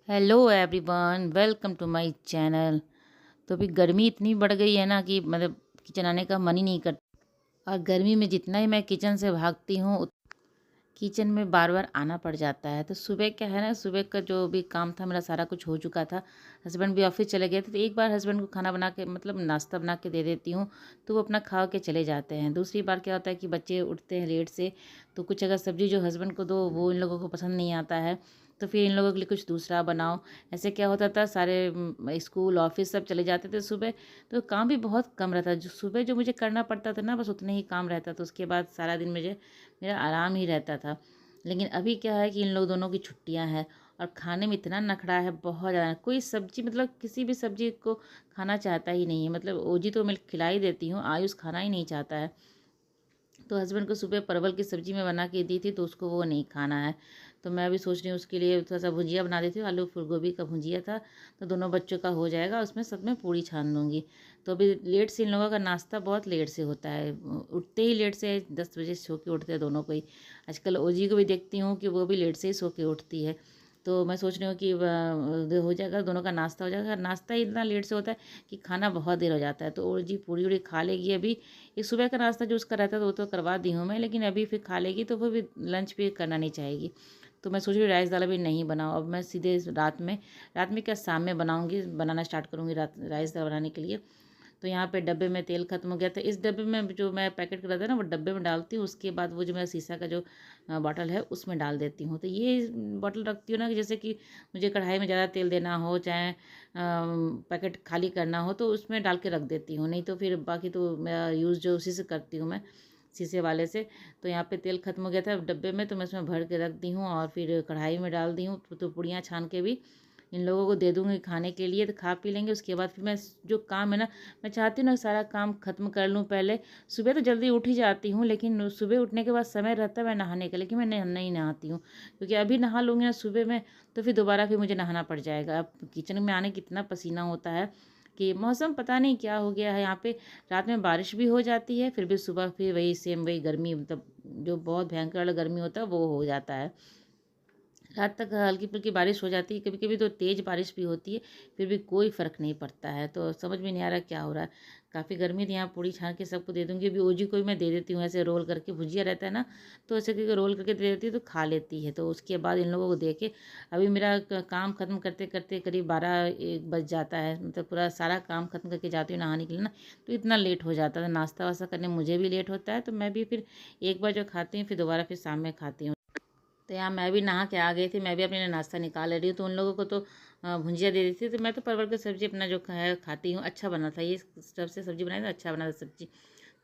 Hello everyone, welcome to my channel. तो अभी गर्मी इतनी बढ़ गई है ना कि मतलब किचन आने का मन ही नहीं करता। और गर्मी में जितना ही मैं किचन से भागती हूँ किचन में बार बार आना पड़ जाता है। तो सुबह क्या है ना, सुबह का जो भी काम था मेरा सारा कुछ हो चुका था। हस्बैंड भी ऑफिस चले गए थे, तो एक बार हस्बैंड को खाना बना के मतलब नाश्ता बना के दे देती हूँ, तो वो अपना खा के चले जाते हैं। दूसरी बार क्या होता है कि बच्चे उठते हैं लेट से, तो कुछ अगर सब्ज़ी जो हस्बैंड को दो वो इन लोगों को पसंद नहीं आता है, तो फिर इन लोगों के लिए कुछ दूसरा बनाओ। ऐसे क्या होता था, सारे स्कूल ऑफिस सब चले जाते थे सुबह, तो काम भी बहुत कम रहता। जो सुबह जो मुझे करना पड़ता था ना, बस उतना ही काम रहता था। उसके बाद सारा दिन मुझे मेरा आराम ही रहता था। लेकिन अभी क्या है कि इन लोग दोनों की छुट्टियां हैं और खाने में इतना नखरा है, बहुत ज़्यादा। कोई सब्जी मतलब किसी भी सब्जी को खाना चाहता ही नहीं है। मतलब ओजी तो मैं खिला ही देती हूँ, आयुष खाना ही नहीं चाहता है। तो हस्बैंड को सुबह परवल की सब्ज़ी मैं बना के दी थी, तो उसको वो नहीं खाना है। तो मैं अभी सोच रही हूँ उसके लिए थोड़ा सा भुजिया बना देती हूँ। आलू फूल गोभी का भुजिया था, तो दोनों बच्चों का हो जाएगा। उसमें सब में पूड़ी छान दूँगी। तो अभी लेट से इन लोगों का नाश्ता बहुत लेट से होता है, उठते ही लेट से 10 बजे सो के उठते हैं दोनों को ही। आजकल ओजी को भी देखती हूँ कि वो भी लेट से ही सो के उठती है। तो मैं सोच रही हूँ कि हो जाएगा, दोनों का नाश्ता हो जाएगा। नाश्ता ही इतना लेट से होता है कि खाना बहुत देर हो जाता है। तो ओजी पूड़ी उड़ी खा लेगी अभी। ये सुबह का नाश्ता जो उसका रहता है तो वो तो करवा दी हूँ मैं, लेकिन अभी फिर खा लेगी तो वो भी लंच भी करना नहीं चाहेगी। तो मैं सोच रही हूँ राइस दाल अभी नहीं बनाऊँ। अब मैं सीधे रात में क्या शाम में बनाऊँगी, बनाना स्टार्ट करूँगी रात राइस दाल बनाने के लिए। तो यहाँ पे डब्बे में तेल खत्म हो गया था। इस डब्बे में जो मैं पैकेट का रहता है ना, वो डब्बे में डालती हूँ। उसके बाद वो जो मेरा शीशा का जो बॉटल है उसमें डाल देती हूँ। तो ये बॉटल रखती हूँ ना कि जैसे कि मुझे कढ़ाई में ज़्यादा तेल देना हो, चाहे पैकेट खाली करना हो, तो उसमें डाल के रख देती हूँ। नहीं तो फिर बाकी तो मेरा यूज़ जो उसी से करती हूँ मैं, शीशे वाले से। तो यहाँ पे तेल खत्म हो गया था डब्बे में, तो मैं उसमें भर के रख दी हूँ और फिर कढ़ाई में डाल दी हूँ। तो पूड़ियाँ छान के भी इन लोगों को दे दूँगी खाने के लिए, तो खा पी लेंगे। उसके बाद फिर मैं जो काम है ना, मैं चाहती हूँ ना सारा काम ख़त्म कर लूँ पहले। सुबह तो जल्दी उठ ही जाती हूँ, लेकिन सुबह उठने के बाद समय रहता है मैं नहाने का, लेकिन मैं नहीं नहाती हूँ। क्योंकि अभी नहा लूँगी ना सुबह में, तो फिर दोबारा फिर मुझे नहाना पड़ जाएगा। अब किचन में आने कितना पसीना होता है कि मौसम पता नहीं क्या हो गया है यहाँ पे। रात में बारिश भी हो जाती है, फिर भी सुबह फिर वही सेम वही गर्मी, मतलब जो बहुत भयंकर वाला गर्मी होता है वो हो जाता है। रात तक हल्की फुल्की बारिश हो जाती है, कभी कभी तो तेज़ बारिश भी होती है, फिर भी कोई फ़र्क नहीं पड़ता है। तो समझ में नहीं आ रहा क्या हो रहा है। काफ़ी गर्मी थी, यहाँ पूड़ी छान के सबको दे दूँगी। अभी ओजी को भी मैं दे देती हूँ, ऐसे रोल करके भुजिया रहता है ना, तो ऐसे करके रोल करके दे देती हूँ तो खा लेती है। तो उसके बाद इन लोगों को दे के अभी मेरा काम ख़त्म करते करते करीब 12-1 बज जाता है। मतलब पूरा सारा काम ख़त्म करके जाती हूँ नहाने के लिए ना, तो इतना लेट हो जाता है। नाश्ता वास्ता करने में मुझे भी लेट होता है, तो मैं भी फिर एक बार जो खाती हूँ फिर दोबारा फिर शाम में खाती हूँ। तो यहाँ मैं भी नहा के आ गई थी, मैं भी अपने लिए नाश्ता निकाल ले रही हूँ। तो उन लोगों को तो भुंजिया दे दी थी। तो मैं तो परवल की सब्ज़ी अपना जो है खाती हूँ। अच्छा बना था, ये स्टफ से सब्ज़ी बनाई तो अच्छा बना था सब्ज़ी।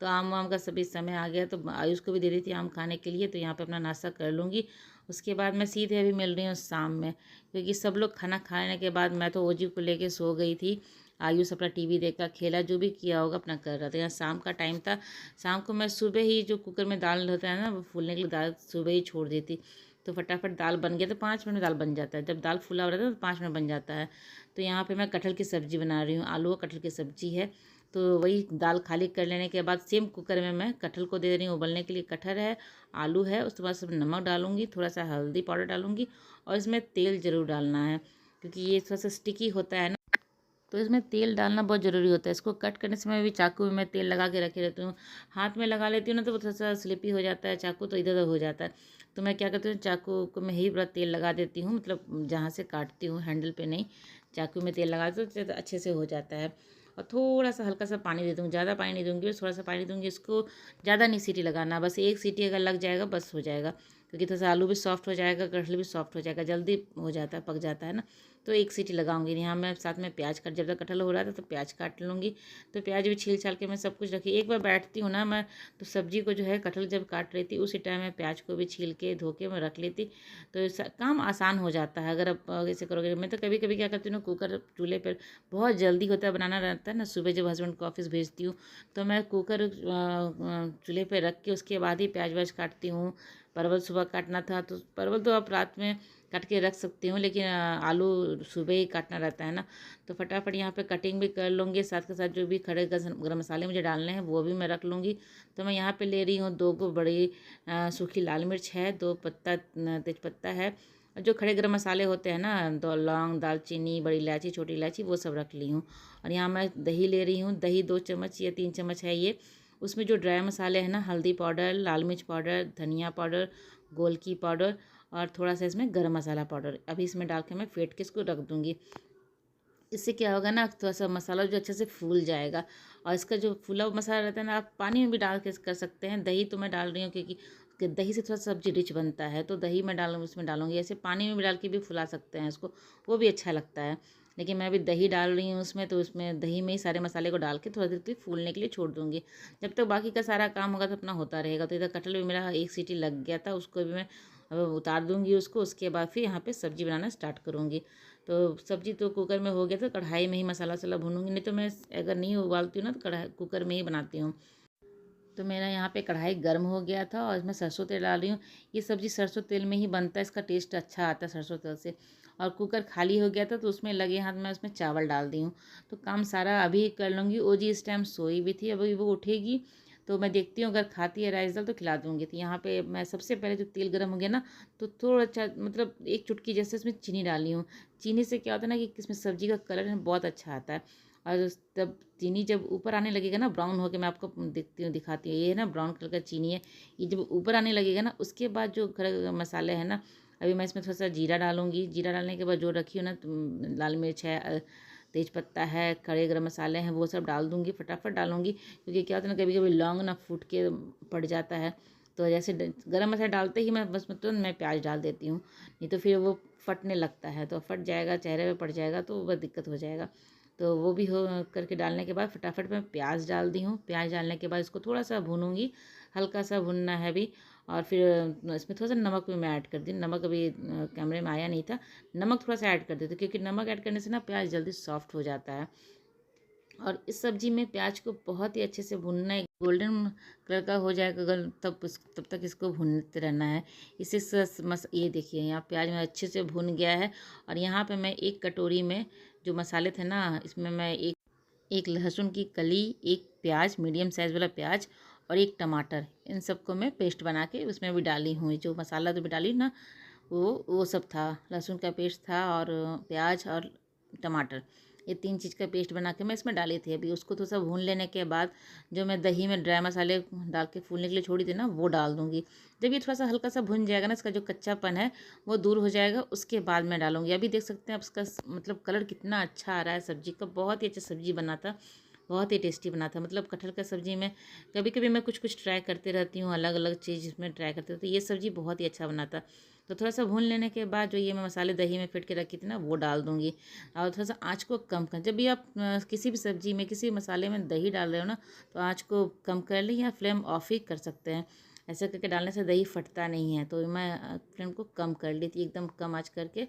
तो आम वाम का सभी समय आ गया, तो आयुष को भी दे दी थी आम खाने के लिए। तो यहाँ पे अपना नाश्ता कर लूँगी। उसके बाद मैं सीधे अभी मिल रही हूँ शाम में, क्योंकि सब लोग खाना खाने के बाद मैं तो ओजी को लेके सो गई थी। आयुष अपना टीवी देखा, खेला, जो भी किया होगा अपना कर रहा था। यहाँ शाम का टाइम था। शाम को मैं सुबह ही जो कुकर में दाल होता है ना, वो फूलने के लिए दाल सुबह ही छोड़ देती। तो फटाफट दाल बन गया, तो 5 मिनट में दाल बन जाता है। जब दाल फूला हो रहता है तो 5 मिनट बन जाता है। तो यहाँ पे मैं कटहल की सब्ज़ी बना रही हूँ, आलू और कटहल की सब्ज़ी है। तो वही दाल खाली कर लेने के बाद सेम कुकर में मैं कटहल को दे रही हूँ उबलने के लिए। कटहल है, आलू है, उसके बाद सब नमक डालूंगी, थोड़ा सा हल्दी पाउडर डालूंगी, और इसमें तेल ज़रूर डालना है क्योंकि ये थोड़ा सा स्टिकी होता है ना, तो इसमें तेल डालना बहुत ज़रूरी होता है। इसको कट करने समय भी चाकू में मैं तेल लगा के रखे रहती हूँ। हाथ में लगा लेती हूँ ना तो वो थोड़ा सा स्लिपी हो जाता है चाकू, तो इधर उधर हो जाता है। तो मैं क्या करती हूँ, चाकू को मैं ही पूरा तेल लगा देती हूँ, मतलब जहाँ से काटती हूँ हैंडल पे नहीं, चाकू में तेल लगा दो तो अच्छे से हो जाता है। और थोड़ा सा हल्का सा पानी दे दूँगी, ज़्यादा पानी नहीं दूँगी, बस थोड़ा सा पानी दूँगी। इसको ज़्यादा नहीं सीटी लगाना, बस एक सीटी अगर लग जाएगा बस हो जाएगा, क्योंकि थोड़ा सा आलू भी सॉफ्ट हो जाएगा, कटहल भी सॉफ्ट हो जाएगा, जल्दी हो जाता है, पक जाता है ना। तो एक सीटी लगाऊंगी। यहाँ मैं साथ में प्याज काट, जब तक कटहल हो रहा था तो प्याज काट लूँगी। तो प्याज भी छील छाल के मैं सब कुछ रखी। एक बार बैठती हूँ ना मैं, तो सब्जी को जो है कटहल जब काट रही थी उसी टाइम में प्याज को भी छील के धो के मैं रख लेती। तो काम आसान हो जाता है अगर आप ऐसे करोगे। मैं तो कभी कभी क्या करती हूँ ना, कुकर चूल्हे पर बहुत जल्दी होता है, बनाना रहता है ना, सुबह जब हस्बैंड को ऑफिस भेजती हूँ तो मैं कुकर चूल्हे पर रख के उसके बाद ही प्याज व्याज काटती हूँ। परवल सुबह काटना था तो परवल तो आप रात में काट के रख सकती हूँ, लेकिन आलू सुबह ही काटना रहता है ना। तो फटाफट यहाँ पे कटिंग भी कर लूँगी, साथ के साथ जो भी खड़े गरम मसाले मुझे डालने हैं वो भी मैं रख लूँगी। तो मैं यहाँ पे ले रही हूँ 2 बड़ी सूखी लाल मिर्च है, 2 पत्ता तेज पत्ता है, और जो खड़े गरम मसाले होते हैं ना, दो लौंग, दालचीनी, बड़ी इलायची, छोटी इलायची, वो सब रख ली हूँ। और यहाँ मैं दही ले रही हूँ, दही 2 चम्मच या 3 चम्मच है ये। उसमें जो ड्राई मसाले हैं ना, हल्दी पाउडर, लाल मिर्च पाउडर, धनिया पाउडर, गोलकी पाउडर और थोड़ा सा इसमें गरम मसाला पाउडर, अभी इसमें डाल के मैं फेंट के इसको रख दूँगी। इससे क्या होगा ना, थोड़ा सा मसाला जो अच्छे से फूल जाएगा। और इसका जो फूला हुआ मसाला रहता है ना, आप पानी में भी डाल के कर सकते हैं। दही तो मैं डाल रही हूँ क्योंकि दही से थोड़ा सब्जी रिच बनता है, तो दही मैं उसमें डालूंगी। ऐसे पानी में भी डाल के भी फुला सकते हैं इसको, वो भी अच्छा लगता है। लेकिन मैं अभी दही डाल रही हूँ उसमें, तो उसमें दही में ही सारे मसाले को डाल के थोड़ा देर के लिए फूलने के लिए छोड़ दूँगी। जब तक बाकी का सारा काम होगा तो अपना होता रहेगा। तो इधर कटहल भी मेरा 1 सीटी लग गया था, उसको भी मैं अब उतार दूँगी उसको। उसके बाद फिर यहाँ पे सब्ज़ी बनाना स्टार्ट करूँगी। तो सब्ज़ी तो कुकर में हो गया, तो कढ़ाई में ही मसाला वसाला भूनूंगी। नहीं तो मैं अगर नहीं उबालती हूँ ना, तो कढ़ाई कुकर में ही बनाती हूँ। तो मेरा यहाँ पे कढ़ाई गर्म हो गया था और इसमें सरसों तेल डाल रही हूँ। ये सब्ज़ी सरसों तेल में ही बनता है, इसका टेस्ट अच्छा आता है सरसों तेल से। और कुकर खाली हो गया था, तो उसमें लगे हाथ मैं उसमें चावल डाल दी हूँ। तो काम सारा अभी कर लूँगी। वो जी इस टाइम सोई भी थी, अभी वो उठेगी तो मैं देखती हूँ, अगर खाती है राइस दाल तो खिला दूँगी। तो यहाँ पे मैं सबसे पहले जो तेल गर्म हो गया ना, तो थोड़ा सा मतलब 1 चुटकी जैसे इसमें चीनी डाली हूँ। चीनी से क्या होता है ना कि इसमें सब्ज़ी का कलर है बहुत अच्छा आता है। और तब चीनी जब ऊपर आने लगेगा ना, ब्राउन होके, मैं आपको दिखाती हूँ। ये है ना ब्राउन कलर का चीनी है। ये जब ऊपर आने लगेगा ना, उसके बाद जो खड़े मसाले हैं ना, अभी मैं इसमें थोड़ा सा जीरा डालूंगी। जीरा डालने के बाद जो रखी हूँ ना, लाल मिर्च है, तेज पत्ता है, खड़े गरम मसाले हैं, वो सब डाल दूँगी। फटाफट डालूँगी क्योंकि क्या होता है ना, कभी कभी लौंग ना फूट के पड़ जाता है। तो जैसे गरम मसाला डालते ही मैं बस तुरंत मैं प्याज डाल देती हूँ, नहीं तो फिर वो फटने लगता है। तो फट जाएगा, चेहरे पे पड़ जाएगा, तो वह दिक्कत हो जाएगा। तो वो भी हो करके डालने के बाद फटाफट मैं प्याज डाल दी हूँ। प्याज डालने के बाद इसको थोड़ा सा भूनूंगी, हल्का सा भुनना है अभी। और फिर इसमें थोड़ा सा नमक भी मैं ऐड कर दी। नमक अभी कैमरे में आया नहीं था, नमक थोड़ा सा ऐड कर देती क्योंकि नमक ऐड करने से ना प्याज जल्दी सॉफ्ट हो जाता है। और इस सब्जी में प्याज को बहुत ही अच्छे से भूनना है, गोल्डन कलर का हो जाएगा अगर, तब तक इसको भूनते रहना है। इसी ये देखिए यहाँ प्याज में अच्छे से भून गया है। और यहाँ पे मैं 1 कटोरी में जो मसाले थे ना, इसमें मैं एक लहसुन की कली, 1 प्याज, मीडियम साइज़ वाला प्याज और 1 टमाटर, इन सबको मैं पेस्ट बना के उसमें भी डाली हूँ। जो मसाला तो भी डाली ना, वो सब था, लहसुन का पेस्ट था और प्याज और टमाटर, ये 3 चीज़ का पेस्ट बना के मैं इसमें डाली थी। अभी उसको थोड़ा सा भून लेने के बाद जो मैं दही में ड्राई मसाले डाल के फूलने के लिए छोड़ी थी ना, वो डाल दूँगी। जब ये थोड़ा सा हल्का सा भुन जाएगा ना, इसका जो कच्चापन है वो दूर हो जाएगा, उसके बाद मैं डालूँगी। अभी देख सकते हैं आप इसका मतलब कलर कितना अच्छा आ रहा है सब्ज़ी का। बहुत ही अच्छा सब्ज़ी बना था, बहुत ही टेस्टी बना था। मतलब कटहल का सब्ज़ी में कभी कभी मैं कुछ कुछ ट्राई करते रहती हूँ, अलग अलग चीज़ इसमें ट्राई करते रहती हूँ। तो ये सब्ज़ी बहुत ही अच्छा बना था। तो थोड़ा सा भून लेने के बाद जो ये मैं मसाले दही में फेंट के रखी थी ना, वो डाल दूँगी। और थोड़ा सा आँच को कम कर, जब भी आप किसी भी सब्ज़ी में, किसी मसाले में दही डाल रहे हो ना, तो आँच को कम कर लें या फ्लेम ऑफ ही कर सकते हैं। ऐसे करके डालने से दही फटता नहीं है। तो मैं फ्लेम को कम कर ली थी, एकदम कम आँच करके।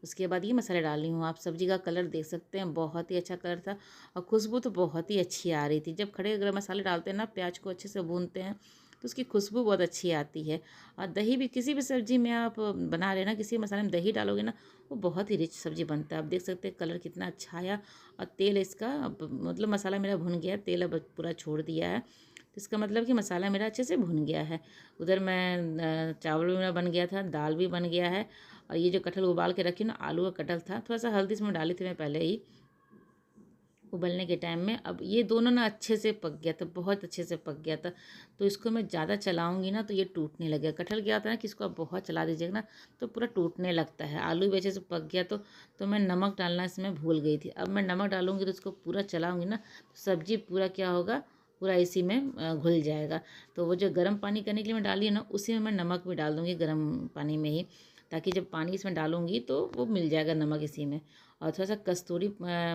उसके बाद ये मसाले डाल रही हूँ। आप सब्ज़ी का कलर देख सकते हैं, बहुत ही अच्छा कलर था और खुशबू तो बहुत ही अच्छी आ रही थी। जब खड़े गरम मसाले डालते हैं ना, प्याज को अच्छे से भूनते हैं, तो उसकी खुशबू बहुत अच्छी आती है। और दही भी किसी भी सब्ज़ी में आप बना रहे ना, किसी मसाले में दही डालोगे ना, वो बहुत ही रिच सब्ज़ी बनता है। आप देख सकते हैं कलर कितना अच्छा आया। और तेल इसका मतलब मसाला मेरा भुन गया, तेल अब पूरा छोड़ दिया है। तो इसका मतलब कि मसाला मेरा अच्छे से भुन गया है। उधर मैं चावल भी मेरा बन गया था, दाल भी बन गया है। और ये जो कटहल उबाल के रखी ना, आलू का कटहल था, थोड़ा सा हल्दी इसमें डाली थी मैं पहले ही उबलने के टाइम में। अब ये दोनों ना अच्छे से पक गया था, बहुत अच्छे से पक गया था। तो इसको मैं ज़्यादा चलाऊंगी ना, तो ये टूटने लगेगा। कटहल क्या होता है ना कि इसको आप बहुत चला दीजिएगा ना, तो पूरा टूटने लगता है। आलू भी अच्छे से पक गया, तो मैं नमक डालना इसमें भूल गई थी। अब मैं नमक डालूंगी तो इसको पूरा चलाऊंगी ना, तो सब्जी पूरा क्या होगा, पूरा इसी में घुल जाएगा। तो वो जो गर्म पानी करने के लिए मैं डाली है ना, उसी में मैं नमक भी डाल दूँगी, गर्म पानी में ही, ताकि जब पानी इसमें डालूंगी तो वो मिल जाएगा नमक इसी में। और थोड़ा सा कस्तूरी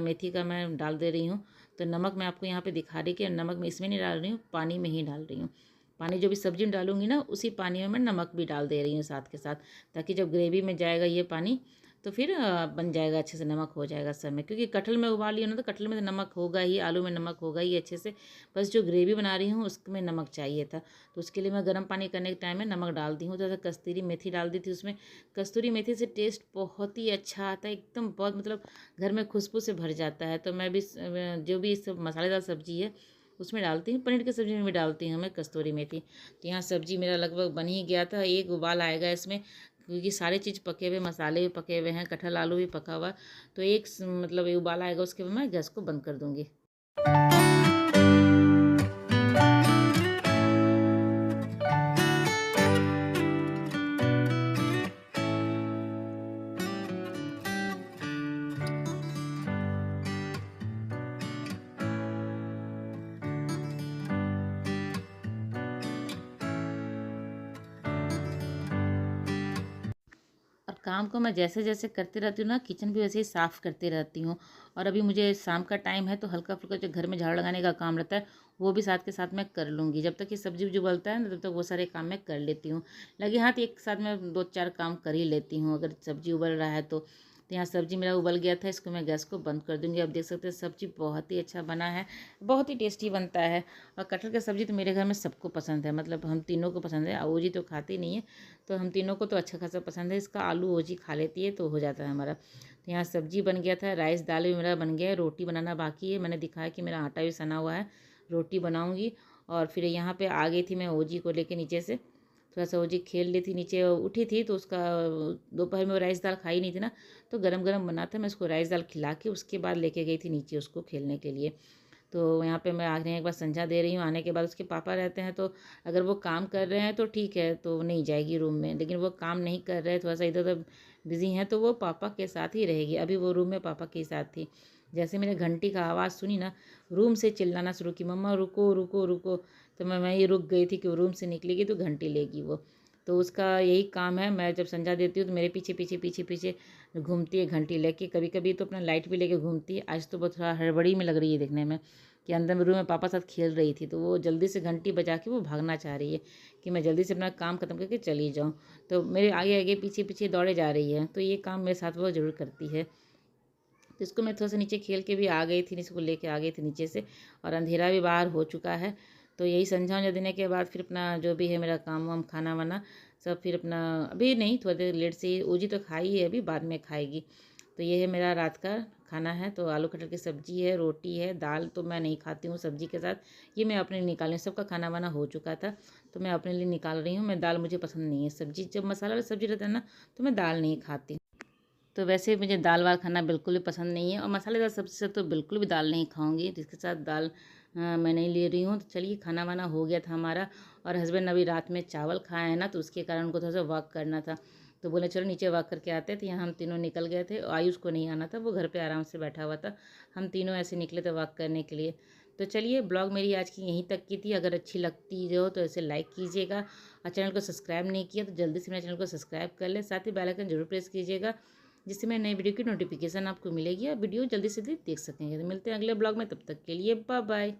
मेथी का मैं डाल दे रही हूँ। तो नमक मैं आपको यहाँ पे दिखा रही कि नमक मैं इसमें नहीं डाल रही हूँ, पानी में ही डाल रही हूँ। पानी जो भी सब्जी में डालूंगी ना, उसी पानी में मैं नमक भी डाल दे रही हूँ साथ के साथ, ताकि जब ग्रेवी में जाएगा ये पानी, तो फिर बन जाएगा अच्छे से, नमक हो जाएगा सब में। क्योंकि कटहल में उबाल लिया ना, तो कटहल में तो नमक होगा ही, आलू में नमक होगा ही अच्छे से। बस जो ग्रेवी बना रही हूँ उसमें नमक चाहिए था, तो उसके लिए मैं गर्म पानी करने के टाइम में नमक डाल दी हूँ। तो कस्तूरी मेथी डाल दी थी उसमें। कस्तूरी मेथी से टेस्ट बहुत ही अच्छा आता है, एकदम बहुत मतलब घर में खुशबू से भर जाता है। तो मैं भी जो भी सब मसालेदार सब्जी है उसमें डालती हूँ, पनीर की सब्ज़ी में भी डालती हूँ मैं कस्तूरी मेथी। तो यहाँ सब्ज़ी मेरा लगभग बन ही गया था, एक उबाल आएगा इसमें, क्योंकि सारे चीज़ पके हुए, मसाले भी पके हुए हैं, कटहल आलू भी पका हुआ। तो एक मतलब ये उबाल आएगा, उसके बाद मैं गैस को बंद कर दूँगी। और काम को मैं जैसे-जैसे करती रहती हूँ ना, किचन भी वैसे ही साफ़ करती रहती हूँ। और अभी मुझे शाम का टाइम है, तो हल्का-फुल्का जो घर में झाड़ू लगाने का काम रहता है, वो भी साथ के साथ मैं कर लूँगी। जब तक कि सब्ज़ी-वब्ज़ी उबलता है ना, तब तक वो सारे काम मैं कर लेती हूँ। लगे हाथ एक साथ मैं 2-4 काम कर ही लेती हूँ, अगर सब्ज़ी उबल रहा है तो। तो यहाँ सब्ज़ी मेरा उबल गया था, इसको मैं गैस को बंद कर दूँगी। आप देख सकते हैं सब्ज़ी बहुत ही अच्छा बना है, बहुत ही टेस्टी बनता है। और कटहल की सब्ज़ी तो मेरे घर में सबको पसंद है, मतलब हम तीनों को पसंद है। ओजी तो खाती नहीं है, तो हम तीनों को तो अच्छा खासा पसंद है। इसका आलू ओजी खा लेती है, तो हो जाता है हमारा। तो यहाँ सब्जी बन गया था, राइस दाल भी मेरा बन गया है, रोटी बनाना बाकी है। मैंने दिखाया कि मेरा आटा भी सना हुआ है, रोटी बनाऊँगी। और फिर यहाँ पे आ गई थी मैं ओजी को लेके नीचे से। थोड़ा सा ओजी खेल ली थी, नीचे उठी थी, तो उसका दोपहर में वो राइस दाल खाई नहीं थी ना, तो गरम-गरम बना था। मैं उसको राइस दाल खिला के उसके बाद लेके गई थी नीचे उसको खेलने के लिए। तो यहाँ पे मैं आने के बाद संझा दे रही हूँ। आने के बाद उसके पापा रहते हैं, तो अगर वो काम कर रहे हैं तो ठीक है, तो नहीं जाएगी रूम में। लेकिन वो काम नहीं कर रहे हैं, थोड़ा-सा इधर-उधर बिज़ी हैं, तो वो पापा के साथ ही रहेगी। अभी वो रूम में पापा के साथ थी। जैसे मैंने घंटी का आवाज़ सुनी ना, रूम से चिल्लाना शुरू की, मम्मा रुको, रुको, रुको। तो मैं वहीं रुक गई थी कि वो रूम से निकलेगी तो घंटी लेगी वो। तो उसका यही काम है, मैं जब संझा देती हूँ तो मेरे पीछे-पीछे, पीछे-पीछे घूमती है घंटी लेके। कभी-कभी तो अपना लाइट भी लेके घूमती है। आज तो बहुत थोड़ा हड़बड़ी में लग रही है देखने में, कि अंदर में रूम में पापा साथ खेल रही थी, तो वो जल्दी से घंटी बजा के वो भागना चाह रही है कि मैं जल्दी से अपना काम ख़त्म करके चली जाऊँ। तो मेरे आगे-आगे, पीछे-पीछे दौड़े जा रही है, तो ये काम मेरे साथ वो ज़रूर करती है। तो इसको मैं थोड़ा-सा नीचे खेल के भी आ गई थी, इसको लेके आ गई थी नीचे से। और अंधेरा भी बाहर हो चुका है। तो यही संझा-वंझा देने के बाद फिर अपना जो भी है मेरा काम-वाम, खाना-वाना सब फिर अपना, अभी नहीं, थोड़ी देर लेट से ही, ओजी तो खाई है अभी, बाद में खाएगी। तो ये है मेरा रात का खाना है। तो आलू कटहल की सब्ज़ी है, रोटी है, दाल तो मैं नहीं खाती हूँ सब्ज़ी के साथ। ये मैं अपने लिए निकाल रही हूँ, सबका खाना-वाना हो चुका था, तो मैं अपने लिए निकाल रही हूँ। मैं दाल, मुझे पसंद नहीं है सब्ज़ी, जब मसाला वाला सब्ज़ी रहता है ना, तो मैं दाल नहीं खाती। तो वैसे मुझे दाल-वाल खाना बिल्कुल भी पसंद नहीं है, और मसालेदार सब्ज़ी से तो बिल्कुल भी दाल नहीं खाऊँगी, जिसके साथ दाल मैं नहीं ले रही हूँ। तो चलिए, खाना-वाना हो गया था हमारा। और हस्बैंड अभी रात में चावल खाए हैं ना, तो उसके कारण उनको थोड़ा-सा वॉक करना था। तो बोले चलो नीचे वॉक करके आते हैं। तो यहाँ हम तीनों निकल गए थे। आयुष को नहीं आना था, वो घर पे आराम से बैठा हुआ था। हम तीनों ऐसे निकले थे वॉक करने के लिए। तो चलिए, ब्लॉग मेरी आज की यहीं तक की थी। अगर अच्छी लगती हो तो इसे लाइक कीजिएगा, और चैनल को सब्सक्राइब नहीं किया तो जल्दी से मेरे चैनल को सब्सक्राइब कर लें। साथ ही बेल आइकन ज़रूर प्रेस कीजिएगा, जिससे मेरे नई वीडियो की नोटिफिकेशन आपको मिलेगी, और वीडियो जल्दी से देख सकेंगे। तो मिलते हैं अगले ब्लॉग में, तब तक के लिए बाय बाय।